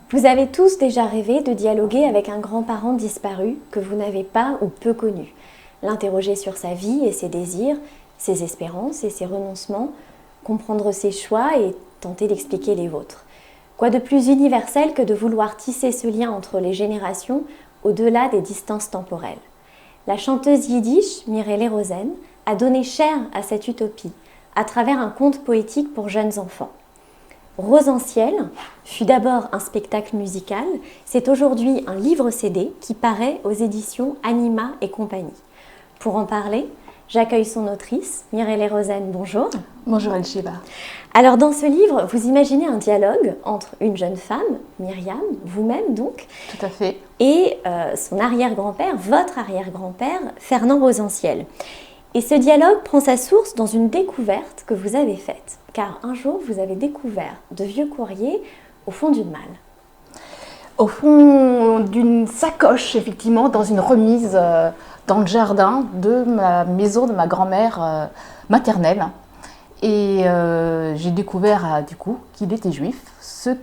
Vous avez tous déjà rêvé de dialoguer avec un grand-parent disparu que vous n'avez pas ou peu connu, l'interroger sur sa vie et ses désirs, ses espérances et ses renoncements, comprendre ses choix et tenter d'expliquer les vôtres. Quoi de plus universel que de vouloir tisser ce lien entre les générations au-delà des distances temporelles. La chanteuse yiddish Mirele Rosen a donné chair à cette utopie à travers un conte poétique pour jeunes enfants. Rosanciel fut d'abord un spectacle musical, c'est aujourd'hui un livre CD qui paraît aux éditions Anima et compagnie. Pour en parler, j'accueille son autrice, Mirele Rosen, bonjour. Bonjour Elchiba. Alors dans ce livre, vous imaginez un dialogue entre une jeune femme, Myriam, vous-même donc, Tout à fait. et son arrière-grand-père, votre arrière-grand-père, Fernand Rosanciel. Et ce dialogue prend sa source dans une découverte que vous avez faite. Car un jour, vous avez découvert de vieux courriers au fond d'une malle. Au fond d'une sacoche, effectivement, dans une remise dans le jardin de ma maison de ma grand-mère maternelle. Et j'ai découvert, du coup, qu'il était juif, ce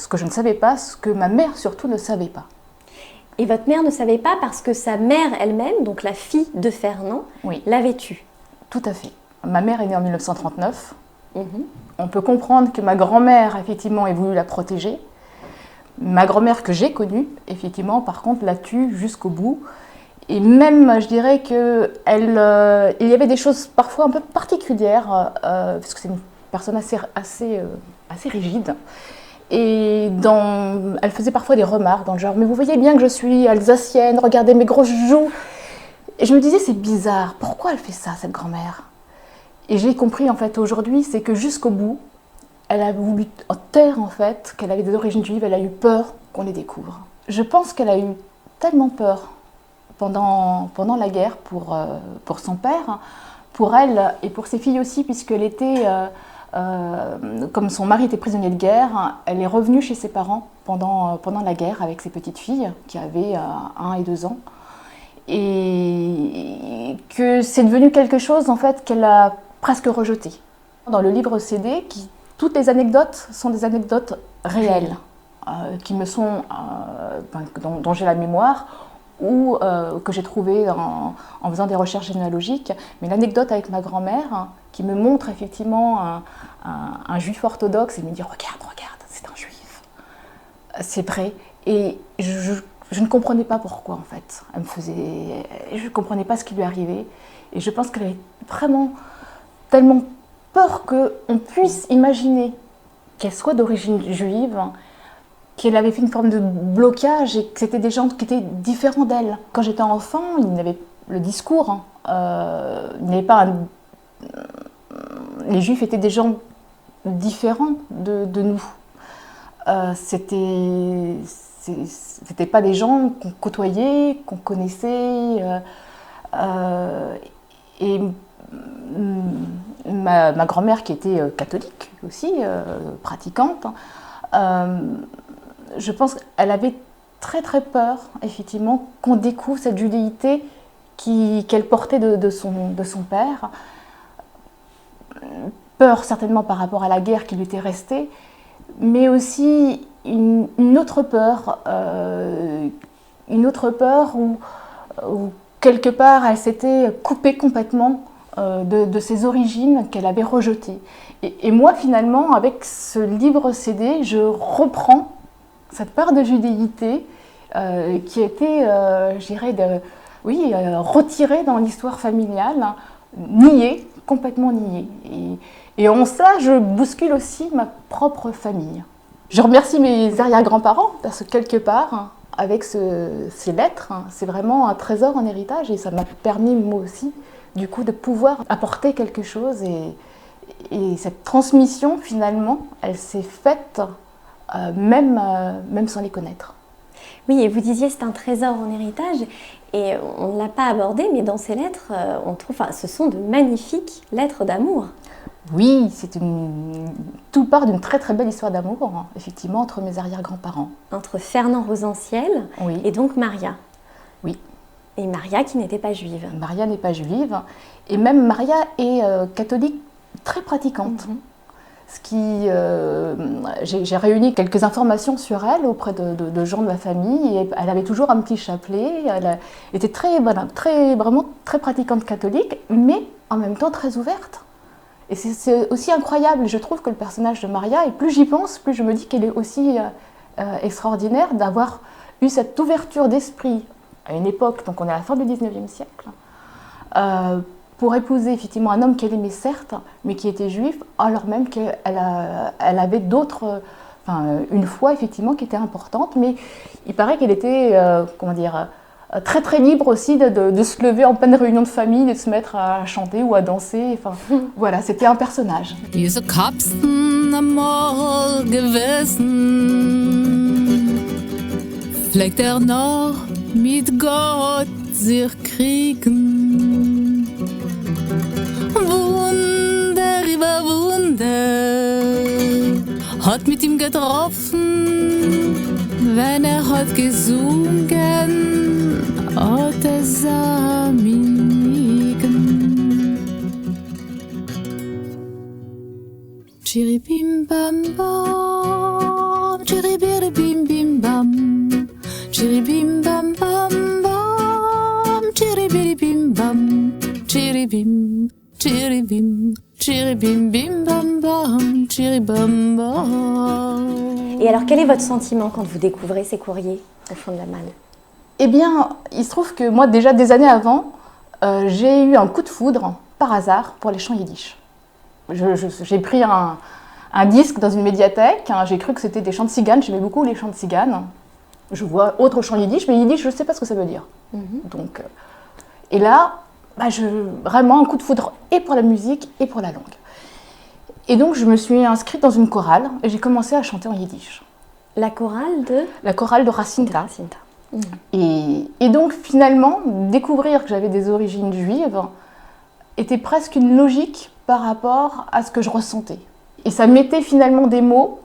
que je ne savais pas, ce que ma mère surtout ne savait pas. Et votre mère ne savait pas parce que sa mère elle-même, donc la fille de Fernand, Oui. l'avait tue. Tout à fait. Ma mère est née en 1939. On peut comprendre que ma grand-mère, effectivement, ait voulu la protéger. Ma grand-mère que j'ai connue, effectivement, par contre, la tue jusqu'au bout. Et même, je dirais qu'il y avait des choses parfois un peu particulières, parce que c'est une personne assez rigide. Et elle faisait parfois des remarques dans le genre « Mais vous voyez bien que je suis alsacienne, regardez mes grosses joues !» Et je me disais « C'est bizarre, pourquoi elle fait ça, cette grand-mère ?» Et j'ai compris en fait aujourd'hui, c'est que jusqu'au bout, elle a voulu taire en fait qu'elle avait des origines juives, elle a eu peur qu'on les découvre. Je pense qu'elle a eu tellement peur pendant la guerre pour son père, pour elle et pour ses filles aussi, puisqu'elle était, comme son mari était prisonnier de guerre, elle est revenue chez ses parents pendant la guerre avec ses petites filles qui avaient 1 et 2 ans. Et que c'est devenu quelque chose en fait qu'elle a presque rejeté. Dans le livre CD, toutes les anecdotes sont des anecdotes réelles, qui me sont, dont j'ai la mémoire, ou que j'ai trouvées en faisant des recherches généalogiques. Mais l'anecdote avec ma grand-mère, qui me montre effectivement un juif orthodoxe et me dit « Regarde, c'est un juif ». C'est vrai. Et je ne comprenais pas pourquoi en fait. Je ne comprenais pas ce qui lui arrivait. Et je pense qu'elle avait vraiment tellement peur qu'on puisse imaginer qu'elle soit d'origine juive, qu'elle avait fait une forme de blocage et que c'était des gens qui étaient différents d'elle. Quand j'étais enfant, il y avait le discours. Il n'y avait pas les juifs étaient des gens différents de nous. C'était pas des gens qu'on côtoyait, qu'on connaissait. Et ma grand-mère, qui était catholique aussi, pratiquante, je pense qu'elle avait très très peur, effectivement, qu'on découvre cette judéité qu'elle portait de son père. Peur certainement par rapport à la guerre qui lui était restée, mais aussi une autre peur où quelque part elle s'était coupée complètement de ses origines qu'elle avait rejetées. Et moi finalement, avec ce livre CD, je reprends cette part de judéité qui était, je dirais, retirée dans l'histoire familiale, niée, complètement niée. Et en cela, je bouscule aussi ma propre famille. Je remercie mes arrière-grands-parents parce que quelque part, avec ces lettres, c'est vraiment un trésor en héritage et ça m'a permis moi aussi, du coup, de pouvoir apporter quelque chose. Et cette transmission, finalement, elle s'est faite même sans les connaître. Oui, et vous disiez c'est un trésor en héritage, et on ne l'a pas abordé, mais dans ces lettres, on trouve, ce sont de magnifiques lettres d'amour. Oui, tout part d'une très très belle histoire d'amour, effectivement, entre mes arrière-grands-parents. Entre Fernand Rosanciel et donc Maria. Oui. Et Maria qui n'était pas juive. Maria n'est pas juive, et même Maria est catholique très pratiquante. Ce qui, j'ai réuni quelques informations sur elle auprès de gens de ma famille. Et elle avait toujours un petit chapelet. Elle était vraiment très pratiquante catholique, mais en même temps très ouverte. Et c'est aussi incroyable. Je trouve que le personnage de Maria, et plus j'y pense, plus je me dis qu'elle est aussi extraordinaire d'avoir eu cette ouverture d'esprit à une époque, donc on est à la fin du 19e siècle, pour épouser effectivement un homme qu'elle aimait certes, mais qui était juif, alors même qu'elle avait d'autres, une foi effectivement qui était importante, mais il paraît qu'elle était, très très libre aussi de se lever en pleine réunion de famille, de se mettre à chanter ou à danser, voilà, c'était un personnage. Diese Kapsten am Morgengewissen fleckt noch mit Gott sich kriegen. Wunder über Wunder hat mit ihm getroffen, wenn hat gesungen, hat sah nicken. Chiribim bam bam, chiribiribim bim bam, chiribim bam bam bam, chiribiribim bam, chiribim, chiribim, chiribim bim bam bam, chiribam bam. Et alors, quel est votre sentiment quand vous découvrez ces courriers au fond de la malle? Eh bien, il se trouve que moi, déjà des années avant, j'ai eu un coup de foudre, par hasard, pour les chants yiddish. J'ai pris un disque dans une médiathèque, j'ai cru que c'était des chants de tziganes, j'aimais beaucoup les chants de tziganes. Je vois autre chant yiddish, mais yiddish, je ne sais pas ce que ça veut dire. Donc, et là, vraiment un coup de foudre et pour la musique et pour la langue. Et donc, je me suis inscrite dans une chorale et j'ai commencé à chanter en yiddish. La chorale de Racinta. Et donc, finalement, découvrir que j'avais des origines juives était presque une logique par rapport à ce que je ressentais. Et ça mettait finalement des mots,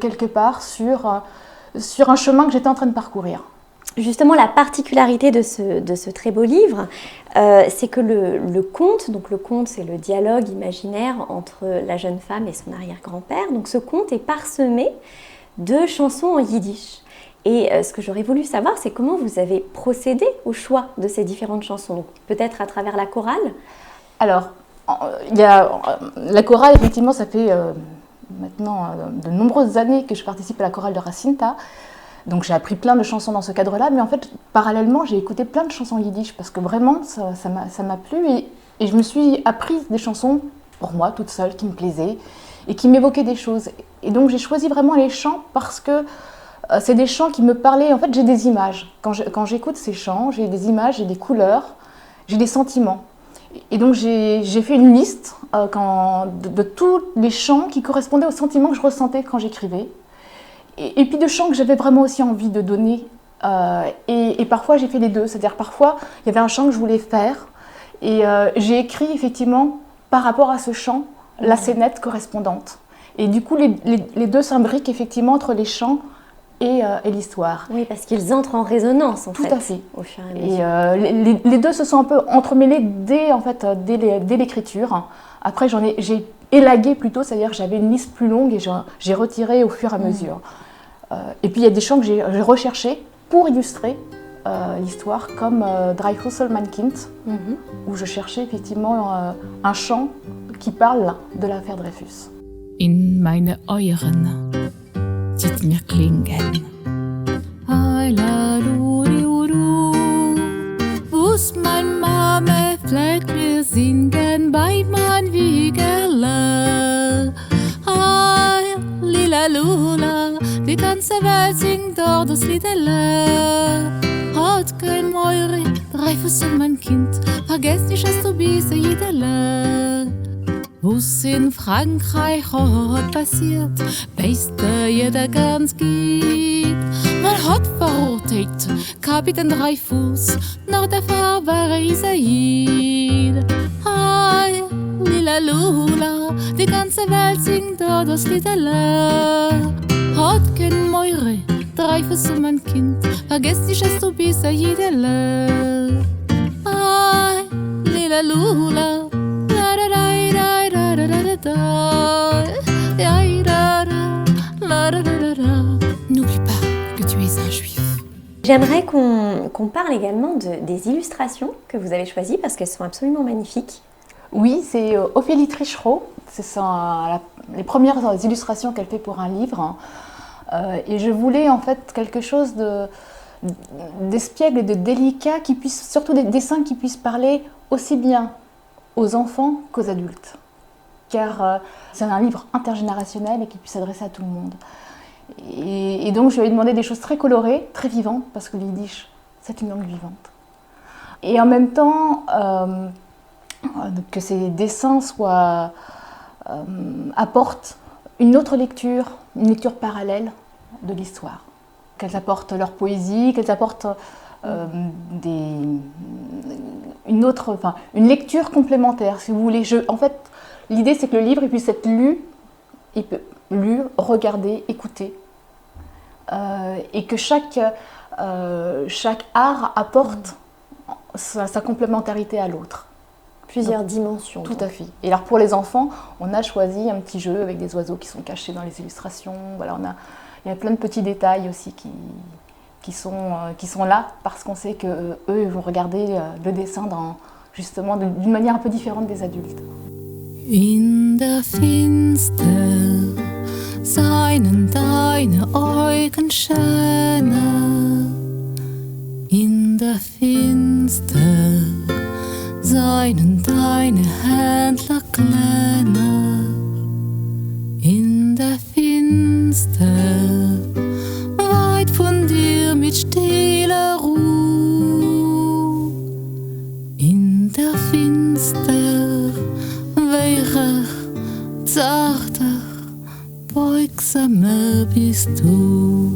quelque part, sur un chemin que j'étais en train de parcourir. Justement, la particularité de ce très beau livre, c'est que le conte, donc le conte c'est le dialogue imaginaire entre la jeune femme et son arrière-grand-père, donc ce conte est parsemé de chansons en yiddish. Et ce que j'aurais voulu savoir, c'est comment vous avez procédé au choix de ces différentes chansons, donc peut-être à travers la chorale. Alors, la chorale, effectivement, ça fait maintenant de nombreuses années que je participe à la chorale de Racinta. Donc j'ai appris plein de chansons dans ce cadre-là, mais en fait, parallèlement, j'ai écouté plein de chansons yiddish parce que vraiment, ça m'a plu et je me suis apprise des chansons pour moi, toute seule, qui me plaisaient et qui m'évoquaient des choses. Et donc j'ai choisi vraiment les chants parce que c'est des chants qui me parlaient. En fait, j'ai des images. Quand j'écoute ces chants, j'ai des images, j'ai des couleurs, j'ai des sentiments. Et donc j'ai fait une liste de tous les chants qui correspondaient aux sentiments que je ressentais quand j'écrivais. Et puis de chants que j'avais vraiment aussi envie de donner. Et parfois j'ai fait les deux. C'est-à-dire parfois il y avait un chant que je voulais faire. Et j'ai écrit effectivement par rapport à ce chant la scénette correspondante. Et du coup les deux s'imbriquent effectivement entre les chants et l'histoire. Oui, parce qu'ils entrent en résonance en fait. Tout à fait. Au fur et à mesure. Et les deux se sont un peu entremêlés dès l'écriture. Après j'ai élagué plutôt, c'est-à-dire que j'avais une liste plus longue et j'ai retiré au fur et à mesure. Et puis il y a des chants que j'ai recherchés pour illustrer l'histoire, comme Dreyfus mein Kind, où je cherchais effectivement un chant qui parle de l'affaire Dreyfus. In meine Euren zieht mir klingen. Wo's mein Mame vielleicht mir singen bei mein Wiegerle. Lila Lula, die ganze Welt singt dort das Liederle. Hat kein Meure, Dreyfus mein Kind, vergesst nicht, dass du bist, Jiederle. Was in Frankreich hat passiert, weiß jeder ganz gut. Man hat verurteilt Kapitän Dreyfus, nach der Verweise Jid. Hi, lila lula, die ganze Welt singt da das Liederle. Hat kein Meure, Dreyfus mein Kind, vergesst nicht, dass du bist, Jiederle. Hi, lila lula, la da da da da da N'oublie pas que tu es un juif. J'aimerais qu'on parle également des illustrations que vous avez choisies parce qu'elles sont absolument magnifiques. Oui, c'est Ophélie Trichereau. Les premières illustrations qu'elle fait pour un livre. Et je voulais en fait quelque chose d'espiègle et de délicat, surtout des dessins qui puissent parler aussi bien aux enfants qu'aux adultes. Car c'est un livre intergénérationnel et qui puisse s'adresser à tout le monde. Et donc je lui ai demandé des choses très colorées, très vivantes, parce que le yiddish, c'est une langue vivante. Et en même temps, que ces dessins apportent une autre lecture, une lecture parallèle de l'histoire. Qu'elles apportent leur poésie, qu'elles apportent une lecture complémentaire, si vous voulez. En fait, l'idée, c'est que le livre il puisse être lu, regardé, écouté. Et que chaque art apporte sa complémentarité à l'autre. Plusieurs dimensions. Tout à fait. Et alors pour les enfants, on a choisi un petit jeu avec des oiseaux qui sont cachés dans les illustrations. Voilà, il y a plein de petits détails aussi qui sont là parce qu'on sait qu'eux vont regarder le dessin justement d'une manière un peu différente des adultes. In der Finster seien deine Augen schöner. In der Finster seien deine Händler kleiner. In der Finster weit von dir mit stiller Ruhe. In der Finster weicher, zarter, beugsamer bist du.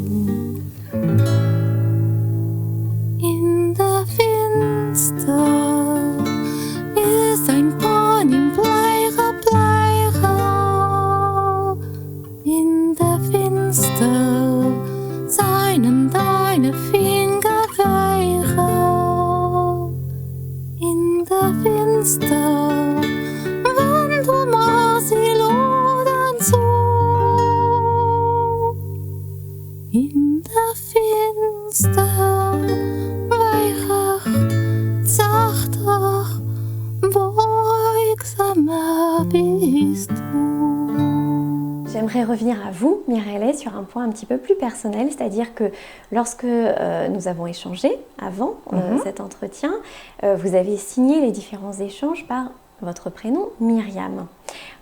In der Finster ist ein Bahn im bleicher. In der Finster seien deine Finger weicher. In der Finster wenn du mal sie lodern zu. In der Finster weicher, zarter, beugsamer bist du. J'aimerais revenir à vous, Mireille, sur un point un petit peu plus personnel, c'est-à-dire que lorsque nous avons échangé avant cet entretien, vous avez signé les différents échanges par votre prénom Myriam.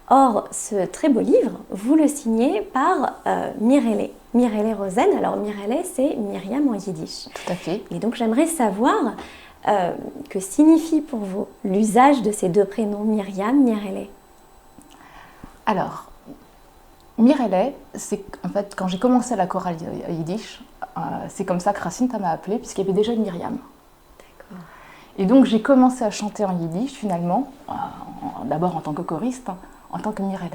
Or, ce très beau livre, vous le signez par Mireille Rosen. Alors Mireille, c'est Myriam en yiddish. Tout à fait. Et donc j'aimerais savoir que signifie pour vous l'usage de ces deux prénoms Myriam, Mireille. Alors, Mireille, c'est en fait quand j'ai commencé la chorale yiddish, c'est comme ça que Racine m'a appelée, puisqu'il y avait déjà une Myriam. D'accord. Et donc j'ai commencé à chanter en yiddish finalement, d'abord en tant que choriste, en tant que Mireille.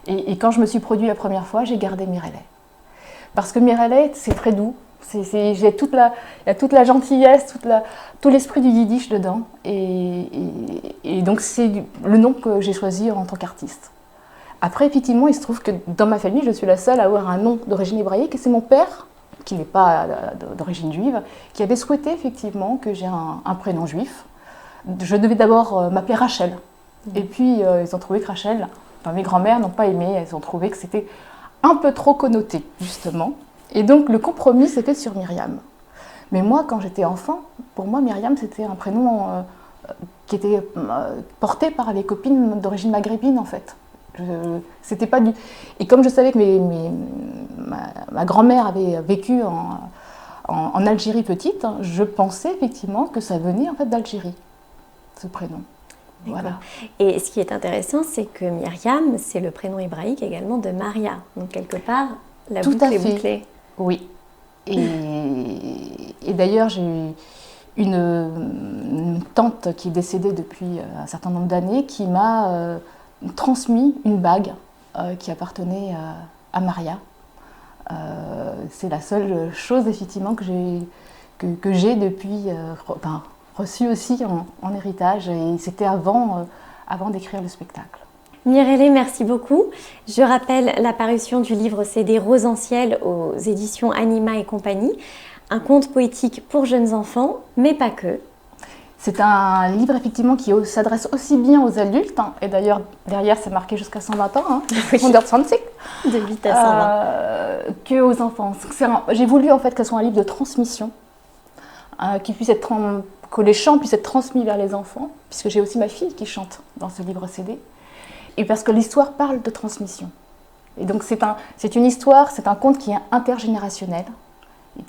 Et quand je me suis produite la première fois, j'ai gardé Mireille. Parce que Mireille, c'est très doux, il y a toute la gentillesse, tout l'esprit du yiddish dedans. Et donc c'est le nom que j'ai choisi en tant qu'artiste. Après, effectivement, il se trouve que dans ma famille, je suis la seule à avoir un nom d'origine hébraïque, et c'est mon père, qui n'est pas d'origine juive, qui avait souhaité effectivement que j'ai un prénom juif. Je devais d'abord m'appeler Rachel. Et puis, ils ont trouvé que Rachel, mes grands-mères n'ont pas aimé, elles ont trouvé que c'était un peu trop connoté, justement. Et donc, le compromis, c'était sur Myriam. Mais moi, quand j'étais enfant, pour moi, Myriam, c'était un prénom qui était porté par les copines d'origine maghrébine, en fait. C'était pas du... Et comme je savais que ma grand-mère avait vécu en Algérie petite, je pensais effectivement que ça venait en fait d'Algérie, ce prénom. Voilà. Et ce qui est intéressant, c'est que Myriam, c'est le prénom hébraïque également de Maria. Donc quelque part, la boucle est bouclée. Oui. Et d'ailleurs, j'ai eu une tante qui est décédée depuis un certain nombre d'années qui m'a transmis une bague qui appartenait à Maria. C'est la seule chose effectivement que j'ai depuis reçue aussi en héritage, et c'était avant d'écrire le spectacle. Mirelle, merci beaucoup. Je rappelle la parution du livre CD Rose en ciel aux éditions Anima et compagnie, un conte poétique pour jeunes enfants, mais pas que. C'est un livre effectivement qui s'adresse aussi bien aux adultes, hein, et d'ailleurs derrière c'est marqué jusqu'à 120 ans, hein, Oui. 120, De 8 à 120. que aux enfants. J'ai voulu en fait que ce soit un livre de transmission, que les chants puissent être transmis vers les enfants, puisque j'ai aussi ma fille qui chante dans ce livre CD, et parce que l'histoire parle de transmission. Et donc c'est une histoire, c'est un conte qui est intergénérationnel,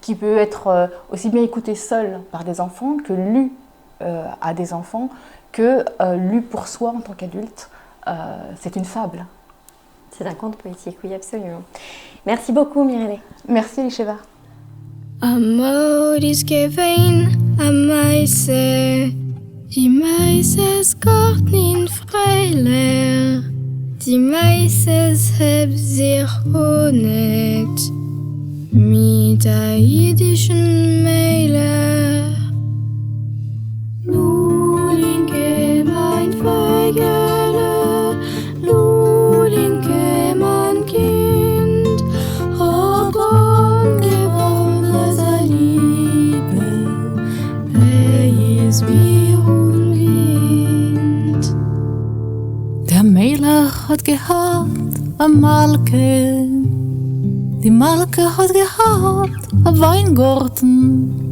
qui peut être aussi bien écouté seul par des enfants que lu à des enfants, que lu pour soi en tant qu'adulte. C'est une fable. C'est un conte poétique, oui, absolument. Merci beaucoup, Mirelle. Merci, Elisheva. Amor is gefein a meise, die meises Garten freiler, die meises heb sich honet, mit der jüdischen Meiler. Lulinke mein Feigele, Lulinke mein Kind, hab angebrochen seine Liebe, ist wie Wind. Der Melech hat gehabt a Malke, die Malke hat gehabt a Weingarten.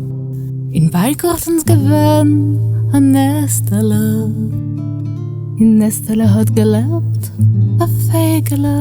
In Weingartens gewinn a Nestele, in Nestele hat gelebt a Fegele.